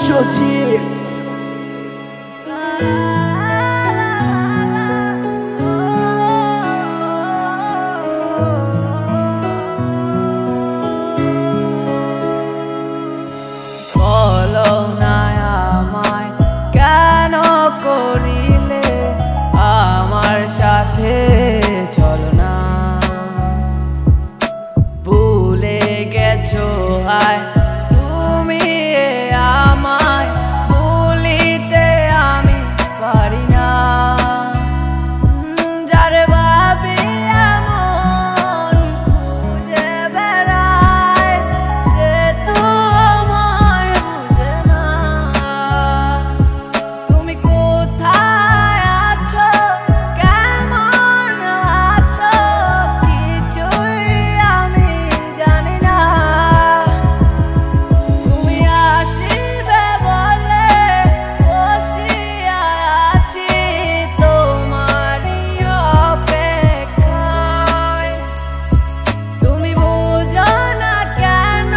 বিশ্বজিৎ। বলো না আমায় কেন করিলে আমার সাথে চলো না, ভুলে গেছো হায় তুমি আমায়, ভুলিতে আমি পারি না। যার ভাবি এমন খুঁজে বেড়ায় সে তো আমায় বুঝে না। তুমি কোথায় আছো, কেমন আছো, কিছুই আমি জানি না। তুমি আসিবে বলে বসিয়া আছি তোমারই অপেক্ষায়। তুমি বুঝো না কেন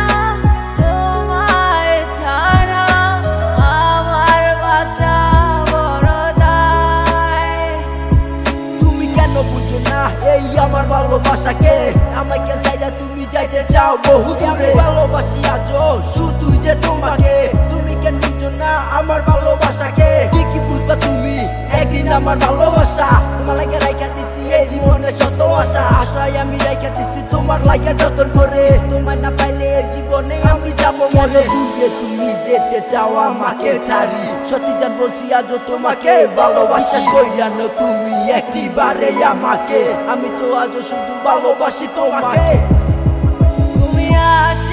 তোমায় ছাড়া আমার বাঁচা বড় দায়। তুমি কেন বুঝো না এই আমার ভালোবাসাকে, আমাকে চাইলে তুমি যাইতে চাও বহু দূরে। ভালোবাসি আজও শুধু যে তোমাকে, তুমি কেন বুঝো না আমার ভালোবাসাকে। কি বুঝবা তুমি একদিন আমার ভালোবাসা, তোমার লাগে রাইখা দিছি এই জীবনে শত আশা। আশায় আমি রাইখা দিছি তোমার লাগে যতন করে, তোমার না পাইলে এই জীবনে আমি যাবো মরে। দূরে তুমি যেতে চাও আমাকে ছাড়ি, সত্যি জান বলছি আজও তোমাকে ভালোবাসা। কইরা না তুমি একটিবারে আমাকে, আমি তো আজও শুধু ভালোবাসি তোমাকে। তুমি আসি